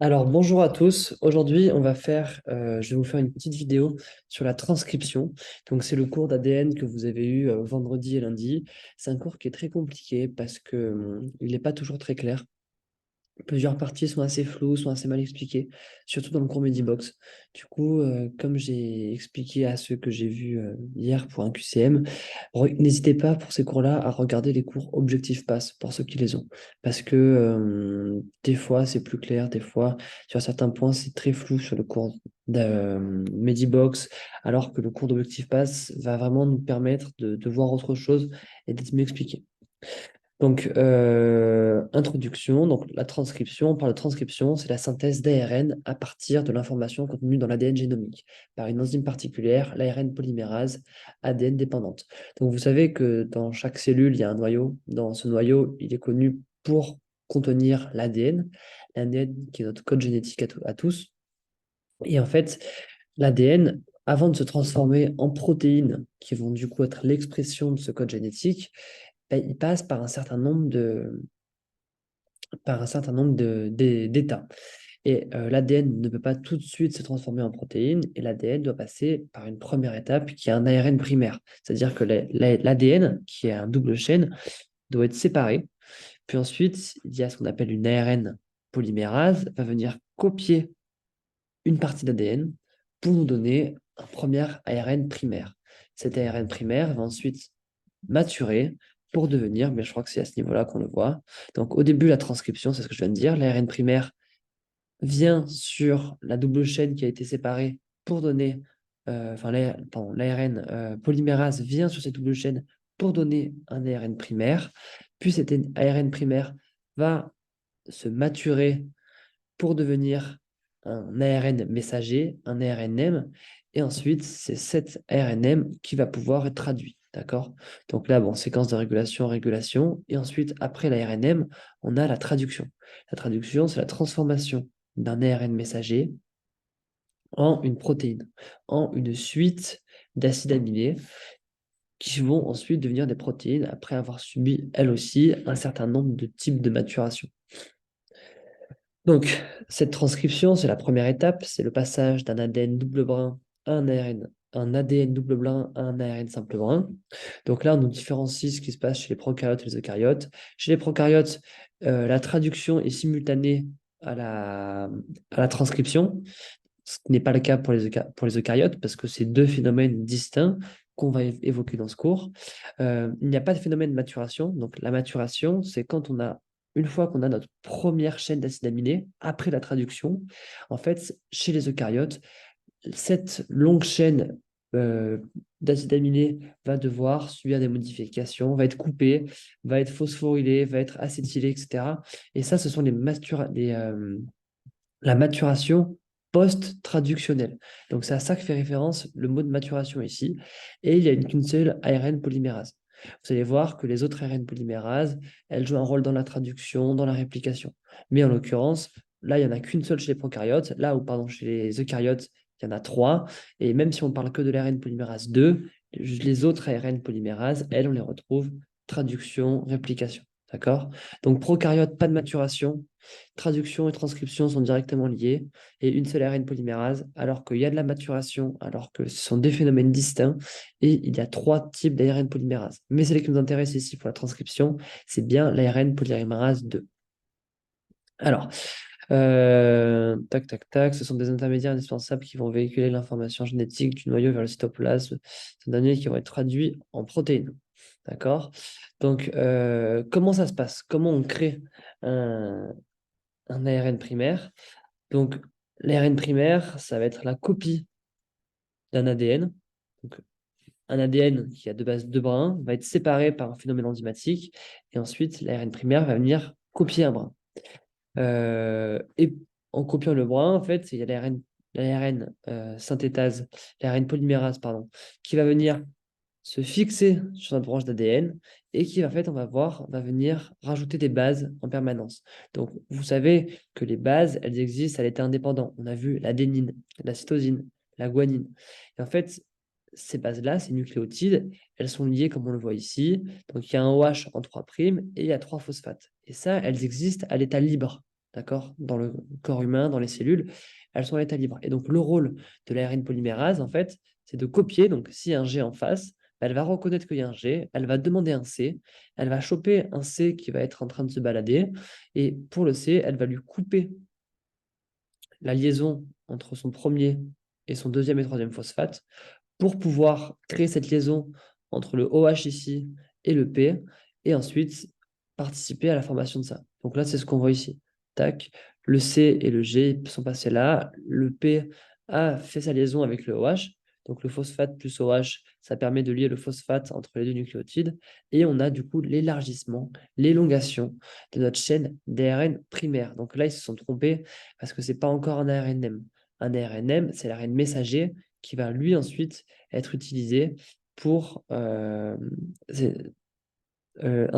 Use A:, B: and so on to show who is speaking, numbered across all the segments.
A: Alors, bonjour à tous. Aujourd'hui, je vais vous faire une petite vidéo sur la transcription. Donc, c'est le cours d'ADN que vous avez eu vendredi et lundi. C'est un cours qui est très compliqué parce que il n'est pas toujours très clair. Plusieurs parties sont assez floues, sont assez mal expliquées, surtout dans le cours Medibox. Du coup, comme j'ai expliqué à ceux que j'ai vus hier pour un QCM, n'hésitez pas pour ces cours-là à regarder les cours Objectif Pass pour ceux qui les ont. Parce que des fois, c'est plus clair, des fois, sur certains points, c'est très flou sur le cours de Medibox, alors que le cours d'Objectif Pass va vraiment nous permettre de voir autre chose et d'être mieux expliqué. Donc, introduction, donc la transcription, on parle de transcription, c'est la synthèse d'ARN à partir de l'information contenue dans l'ADN génomique par une enzyme particulière, l'ARN polymérase ADN dépendante. Donc, vous savez que dans chaque cellule, il y a un noyau. Dans ce noyau, il est connu pour contenir l'ADN, l'ADN qui est notre code génétique à tous. Et en fait, l'ADN, avant de se transformer en protéines qui vont du coup être l'expression de ce code génétique, ben, il passe par un certain nombre d'états. Et l'ADN ne peut pas tout de suite se transformer en protéines, et l'ADN doit passer par une première étape qui est un ARN primaire. C'est-à-dire que l'ADN, qui est un double chaîne, doit être séparé. Puis ensuite, il y a ce qu'on appelle une ARN polymérase, va venir copier une partie d'ADN pour nous donner un premier ARN primaire. Cet ARN primaire va ensuite maturer pour devenir, mais je crois que c'est à ce niveau-là qu'on le voit. Donc au début, la transcription, c'est ce que je viens de dire, l'ARN primaire vient sur la double chaîne qui a été séparée pour donner, l'ARN polymérase vient sur cette double chaîne pour donner un ARN primaire, puis cet ARN primaire va se maturer pour devenir un ARN messager, un ARNM, et ensuite, c'est cet ARNM qui va pouvoir être traduit. D'accord? Donc là, bon, séquence de régulation, régulation, et ensuite, après l'ARNM, on a la traduction. La traduction, c'est la transformation d'un ARN messager en une protéine, en une suite d'acides aminés qui vont ensuite devenir des protéines après avoir subi, elles aussi, un certain nombre de types de maturation. Donc, cette transcription, c'est la première étape, c'est le passage d'un ADN double brin à un ADN double brin à un ARN simple brin. Donc là, on nous différencie ce qui se passe chez les prokaryotes et les eucaryotes. Chez les prokaryotes, la traduction est simultanée à la transcription, ce qui n'est pas le cas pour les eucaryotes, parce que c'est deux phénomènes distincts qu'on va évoquer dans ce cours. Il n'y a pas de phénomène de maturation. Donc la maturation, c'est quand une fois qu'on a notre première chaîne d'acides aminés, après la traduction, en fait, chez les eucaryotes, cette longue chaîne euh, d'acides aminés va devoir subir des modifications, va être coupée, va être phosphorylée, va être acétylée, etc. Et ça, ce sont la maturation post-traductionnelle. Donc, c'est à ça que fait référence le mot de maturation ici. Et il n'y a qu'une seule ARN polymérase. Vous allez voir que les autres ARN polymérases, elles jouent un rôle dans la traduction, dans la réplication. Mais en l'occurrence, là, il n'y en a qu'une seule chez les prokaryotes. Là où, pardon, chez les eucaryotes, il y en a trois. Et même si on parle que de l'ARN polymérase 2, les autres ARN polymérases, elles, on les retrouve traduction, réplication. D'accord? Donc, prokaryotes, pas de maturation. Traduction et transcription sont directement liées et une seule ARN polymérase, alors qu'il y a de la maturation, alors que ce sont des phénomènes distincts et il y a trois types d'ARN polymérase. Mais celle qui nous intéresse ici pour la transcription, c'est bien l'ARN polymérase 2. Alors, tac, tac, tac, ce sont des intermédiaires indispensables qui vont véhiculer l'information génétique du noyau vers le cytoplasme, ces derniers qui vont être traduits en protéines. D'accord? Donc, comment ça se passe? Comment on crée un ARN primaire? Donc, l'ARN primaire, ça va être la copie d'un ADN. Donc, un ADN qui a de base deux brins va être séparé par un phénomène enzymatique et ensuite l'ARN primaire va venir copier un brin. Et en copiant le brin, en fait, il y a l'ARN synthétase, l'ARN polymérase, pardon, qui va venir se fixer sur notre branche d'ADN et qui, en fait, on va voir, va venir rajouter des bases en permanence. Donc, vous savez que les bases, elles existent à l'état indépendant. On a vu l'adénine, la cytosine, la guanine. Et en fait, ces bases-là, ces nucléotides, elles sont liées comme on le voit ici. Donc, il y a un OH en 3' et il y a 3 phosphates. Et ça, elles existent à l'état libre. d'accord, dans le corps humain, dans les cellules, elles sont à l'état libre. Et donc, le rôle de l'ARN polymérase, en fait, c'est de copier. Donc, s'il y a un G en face, elle va reconnaître qu'il y a un G, elle va demander un C, elle va choper un C qui va être en train de se balader, et pour le C, elle va lui couper la liaison entre son premier et son deuxième et troisième phosphate pour pouvoir créer cette liaison entre le OH ici et le P, et ensuite participer à la formation de ça. Donc là, c'est ce qu'on voit ici. Tac, le C et le G sont passés là, le P a fait sa liaison avec le OH, donc le phosphate plus OH, ça permet de lier le phosphate entre les deux nucléotides, et on a du coup l'élargissement, l'élongation de notre chaîne d'ARN primaire. Donc là, ils se sont trompés parce que ce n'est pas encore un ARNM. Un ARNM, c'est l'ARN messager qui va lui ensuite être utilisé pour un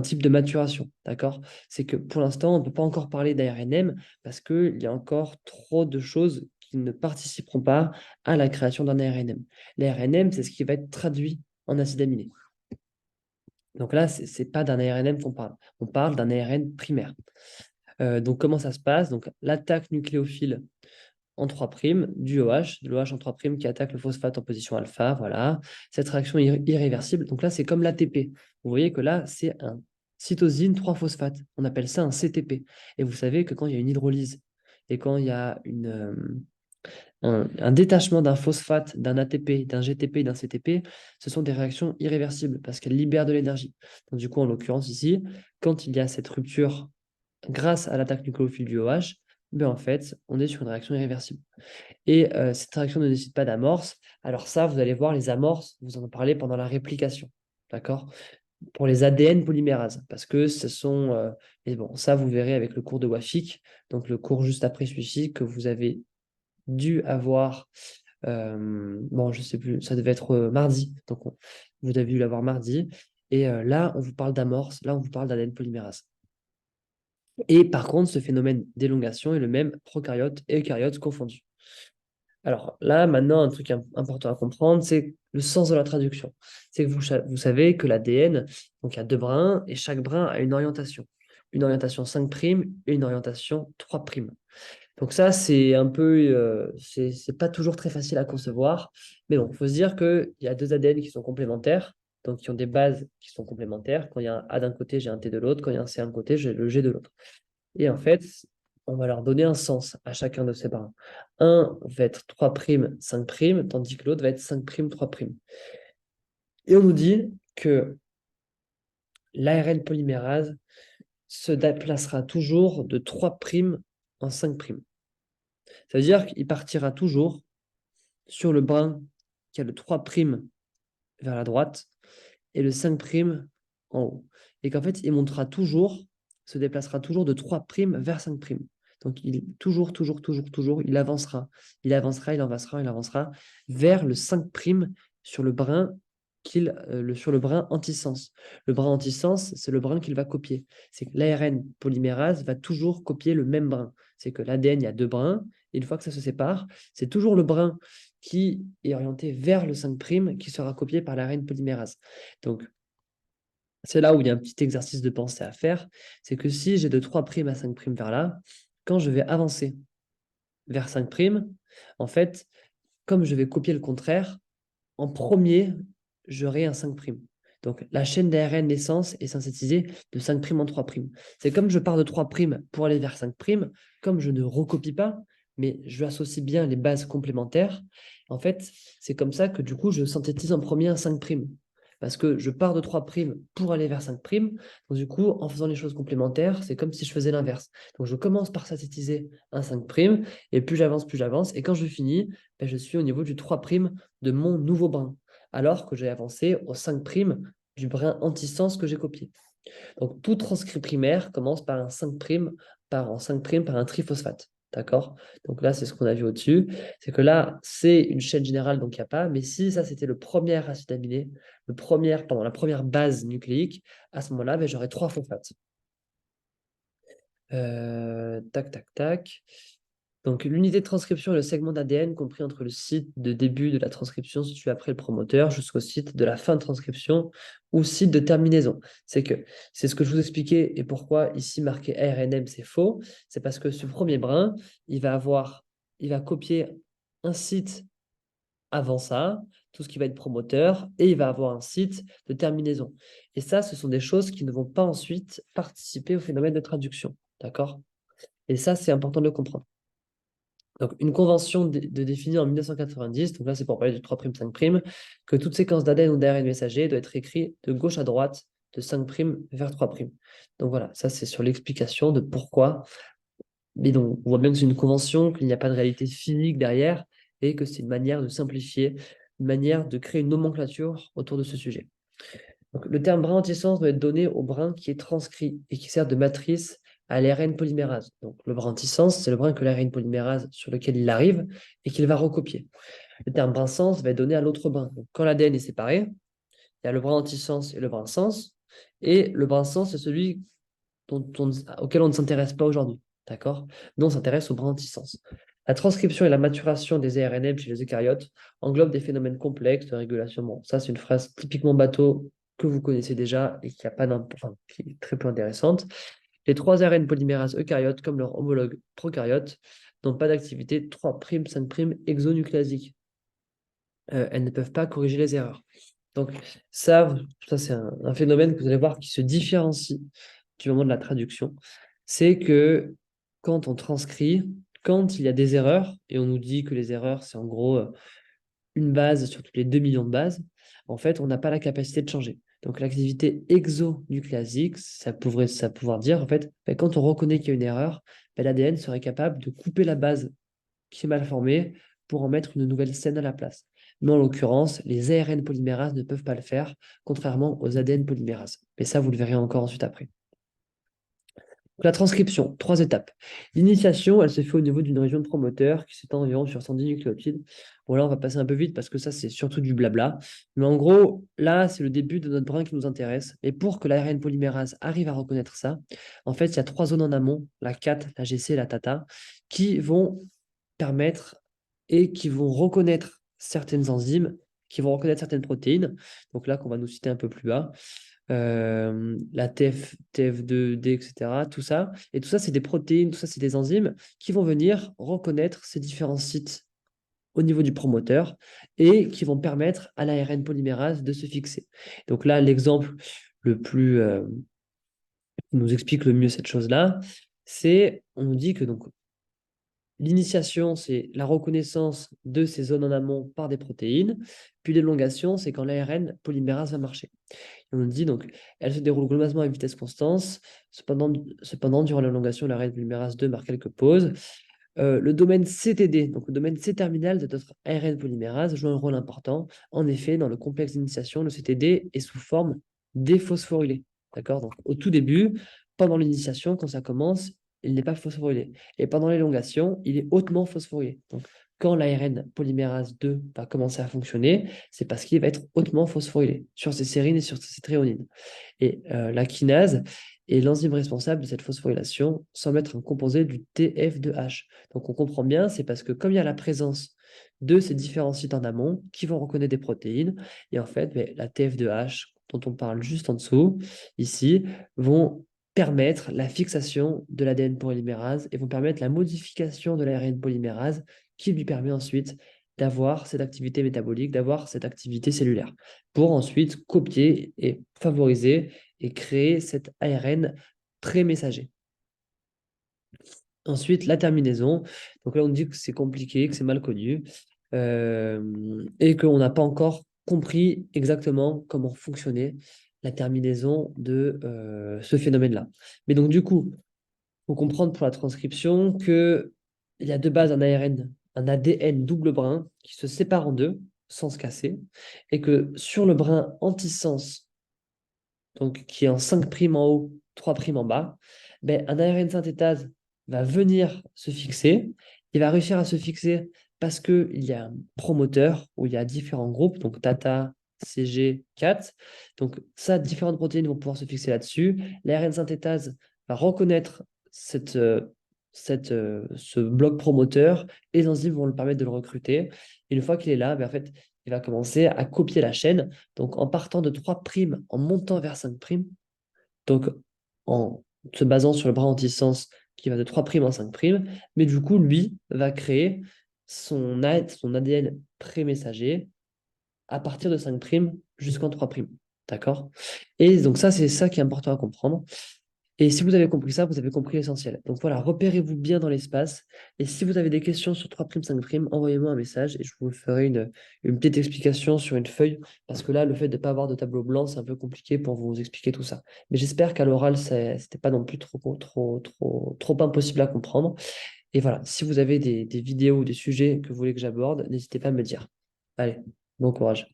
A: type de maturation, d'accord? C'est que pour l'instant, on ne peut pas encore parler d'ARNM parce qu'il y a encore trop de choses qui ne participeront pas à la création d'un ARNM. L'ARNM, c'est ce qui va être traduit en acide aminé. Donc là, ce n'est pas d'un ARNM qu'on parle. On parle d'un ARN primaire. Donc comment ça se passe? Donc l'attaque nucléophile en 3' du OH, de l'OH en 3' qui attaque le phosphate en position alpha, voilà. Cette réaction est irréversible. Donc là, c'est comme l'ATP. Vous voyez que là, c'est un cytosine 3-phosphate. On appelle ça un CTP. Et vous savez que quand il y a une hydrolyse et quand il y a un détachement d'un phosphate, d'un ATP, d'un GTP, d'un CTP, ce sont des réactions irréversibles parce qu'elles libèrent de l'énergie. Donc du coup, en l'occurrence ici, quand il y a cette rupture grâce à l'attaque nucléophile du OH, ben en fait, on est sur une réaction irréversible. Et cette réaction ne nécessite pas d'amorce. Alors ça, vous allez voir les amorces, vous en parlez pendant la réplication, d'accord? Pour les ADN polymérases, parce que ce sont... mais bon, ça, vous verrez avec le cours de WAFIC, donc le cours juste après celui-ci, que vous avez dû avoir... bon, je sais plus, ça devait être mardi, donc vous avez dû l'avoir mardi. Et là, on vous parle d'amorce, là, on vous parle d'ADN polymérase. Et par contre, ce phénomène d'élongation est le même prokaryotes et eucaryotes confondus. Alors là, maintenant, un truc important à comprendre, c'est le sens de la traduction. C'est que vous savez que l'ADN, donc il y a deux brins, et chaque brin a une orientation. Une orientation 5' et une orientation 3'. Donc ça, c'est un peu, c'est pas toujours très facile à concevoir, mais bon, il faut se dire qu'il y a deux ADN qui sont complémentaires, donc qui ont des bases qui sont complémentaires. Quand il y a un A d'un côté, j'ai un T de l'autre. Quand il y a un C d'un côté, j'ai le G de l'autre. Et en fait, on va leur donner un sens à chacun de ces brins. Un va être 3', 5', tandis que l'autre va être 5', 3'. Et on nous dit que l'ARN polymérase se déplacera toujours de 3' en 5'. Ça veut dire qu'il partira toujours sur le brin qui a le 3' vers la droite et le 5' en haut. Et qu'en fait, il montera toujours, se déplacera toujours de 3' vers 5'. Donc, toujours, il avancera. Il avancera, il avancera, il avancera vers le 5' sur le brin sur le brin antisens. Le brin antisens, c'est le brin qu'il va copier. C'est que l'ARN polymérase va toujours copier le même brin. C'est que l'ADN, il y a deux brins, et une fois que ça se sépare, c'est toujours le brin qui est orienté vers le 5' qui sera copié par l'ARN polymérase. Donc, c'est là où il y a un petit exercice de pensée à faire, c'est que si j'ai de 3' à 5' vers là, quand je vais avancer vers 5', en fait, comme je vais copier le contraire, en premier, j'aurai un 5'. Donc, la chaîne d'ARN naissance est synthétisée de 5' en 3'. C'est comme je pars de 3' pour aller vers 5', comme je ne recopie pas, mais je associe bien les bases complémentaires. En fait, c'est comme ça que du coup, je synthétise en premier un 5'. Parce que je pars de 3' pour aller vers 5'. Donc, du coup, en faisant les choses complémentaires, c'est comme si je faisais l'inverse. Donc, je commence par synthétiser un 5', et plus j'avance, plus j'avance. Et quand je finis, ben, je suis au niveau du 3' de mon nouveau brin, alors que j'ai avancé au 5' du brin antisens que j'ai copié. Donc, tout transcrit primaire commence par un 5', par un triphosphate. D'accord? Donc là, c'est ce qu'on a vu au-dessus. C'est que là, c'est une chaîne générale, donc il n'y a pas. Mais si ça, c'était le premier acide aminé, pendant la première base nucléique, à ce moment-là, ben, j'aurais 3 phosphates. Tac, tac, tac. Donc, l'unité de transcription est le segment d'ADN compris entre le site de début de la transcription situé après le promoteur jusqu'au site de la fin de transcription ou site de terminaison. C'est ce que je vous expliquais et pourquoi ici marqué ARNM, c'est faux. C'est parce que ce premier brin, il va copier un site avant ça, tout ce qui va être promoteur, et il va avoir un site de terminaison. Et ça, ce sont des choses qui ne vont pas ensuite participer au phénomène de traduction. D'accord? Et ça, c'est important de le comprendre. Donc, une convention de définir en 1990, donc là, c'est pour parler du 3', 5', que toute séquence d'ADN ou d'ARN messager doit être écrite de gauche à droite, de 5' vers 3'. Donc voilà, ça, c'est sur l'explication de pourquoi. Mais donc, on voit bien que c'est une convention, qu'il n'y a pas de réalité physique derrière, et que c'est une manière de simplifier, une manière de créer une nomenclature autour de ce sujet. Donc, le terme brin antisens doit être donné au brin qui est transcrit et qui sert de matrice à l'ARN polymérase. Donc, le brin antisens, c'est le brin que l'ARN polymérase sur lequel il arrive et qu'il va recopier. Le terme brin sens va être donné à l'autre brin. Donc, quand l'ADN est séparé, il y a le brin antisens et le brin sens. Et le brin sens, c'est celui auquel on ne s'intéresse pas aujourd'hui. D'accord? Nous, on s'intéresse au brin antisens. La transcription et la maturation des ARNM chez les eucaryotes englobent des phénomènes complexes de régulation. Bon, ça, c'est une phrase typiquement bateau que vous connaissez déjà et qui est très peu intéressante. Les 3 ARN polymérases eucaryotes, comme leurs homologues prokaryotes, n'ont pas d'activité 3', 5' exonucléasique. Elles ne peuvent pas corriger les erreurs. Donc, ça c'est un phénomène que vous allez voir qui se différencie du moment de la traduction. C'est que quand on transcrit, quand il y a des erreurs, et on nous dit que les erreurs, c'est en gros une base sur toutes les 2 millions de bases, en fait, on n'a pas la capacité de changer. Donc, l'activité exonucléasique, ça pouvoir dire, en fait, quand on reconnaît qu'il y a une erreur, l'ADN serait capable de couper la base qui est mal formée pour en mettre une nouvelle scène à la place. Mais en l'occurrence, les ARN polymérases ne peuvent pas le faire, contrairement aux ADN polymérases. Mais ça, vous le verrez encore ensuite après. La transcription, 3 étapes. L'initiation, elle se fait au niveau d'une région de promoteur qui s'étend environ sur 110 nucléotides. Bon, là, on va passer un peu vite parce que ça, c'est surtout du blabla. Mais en gros, là, c'est le début de notre brin qui nous intéresse. Et pour que l'ARN polymérase arrive à reconnaître ça, en fait, il y a 3 zones en amont, la CAT, la GC et la TATA, qui vont permettre et qui vont reconnaître certaines enzymes, qui vont reconnaître certaines protéines. Donc là, qu'on va nous citer un peu plus bas. La TF2D, etc. Tout ça. Et tout ça, c'est des protéines, tout ça, c'est des enzymes qui vont venir reconnaître ces différents sites au niveau du promoteur et qui vont permettre à l'ARN polymérase de se fixer. Donc là, l'exemple le plus qui nous explique le mieux cette chose-là, c'est, on nous dit que donc l'initiation, c'est la reconnaissance de ces zones en amont par des protéines, puis l'élongation, c'est quand l'ARN polymérase va marcher. On nous dit donc, elle se déroule globalement à vitesse constante. Cependant durant l'élongation, la reine polymérase 2 marque quelques pauses. Le domaine CTD, donc le domaine C-terminal de notre ARN polymérase, joue un rôle important. En effet, dans le complexe d'initiation, le CTD est sous forme déphosphorylée. D'accord? Donc, au tout début, pendant l'initiation, quand ça commence, il n'est pas phosphorylé. Et pendant l'élongation, il est hautement phosphorylé. Donc, quand l'ARN polymérase 2 va commencer à fonctionner, c'est parce qu'il va être hautement phosphorylé sur ses sérines et sur ses tréonines. Et la kinase est l'enzyme responsable de cette phosphorylation sans mettre un composé du TF2H. Donc on comprend bien, c'est parce que comme il y a la présence de ces différents sites en amont qui vont reconnaître des protéines, et en fait, la TF2H, dont on parle juste en dessous, ici, vont permettre la fixation de l'ADN polymérase et vont permettre la modification de l'ARN polymérase qui lui permet ensuite d'avoir cette activité métabolique, d'avoir cette activité cellulaire, pour ensuite copier et favoriser et créer cet ARN très messager. Ensuite, la terminaison. Donc là, on dit que c'est compliqué, que c'est mal connu, et qu'on n'a pas encore compris exactement comment fonctionnait la terminaison de ce phénomène-là. Mais donc, du coup, il faut comprendre pour la transcription qu'il y a de base un ADN double brin qui se sépare en deux sans se casser, et que sur le brin antisens, donc qui est en 5' en haut, 3' en bas, ben, un ARN synthétase va venir se fixer. Il va réussir à se fixer parce qu'il y a un promoteur où il y a différents groupes, donc TATA, CG, CAT. Donc ça, différentes protéines vont pouvoir se fixer là-dessus. L'ARN synthétase va reconnaître ce bloc promoteur et les enzymes vont le permettre de le recruter. Et une fois qu'il est là, ben, en fait, il va commencer à copier la chaîne. Donc, en partant de 3', en montant vers 5', donc en se basant sur le bras anti-sens qui va de 3' en 5', mais du coup, lui va créer son ADN pré-messager à partir de 5' jusqu'en 3'. D'accord? Et donc ça, c'est ça qui est important à comprendre. Et si vous avez compris ça, vous avez compris l'essentiel. Donc voilà, repérez-vous bien dans l'espace. Et si vous avez des questions sur 3', 5', envoyez-moi un message et je vous ferai une petite explication sur une feuille. Parce que là, le fait de ne pas avoir de tableau blanc, c'est un peu compliqué pour vous expliquer tout ça. Mais j'espère qu'à l'oral, c'était pas non plus trop impossible à comprendre. Et voilà, si vous avez des vidéos ou des sujets que vous voulez que j'aborde, n'hésitez pas à me dire. Allez, bon courage.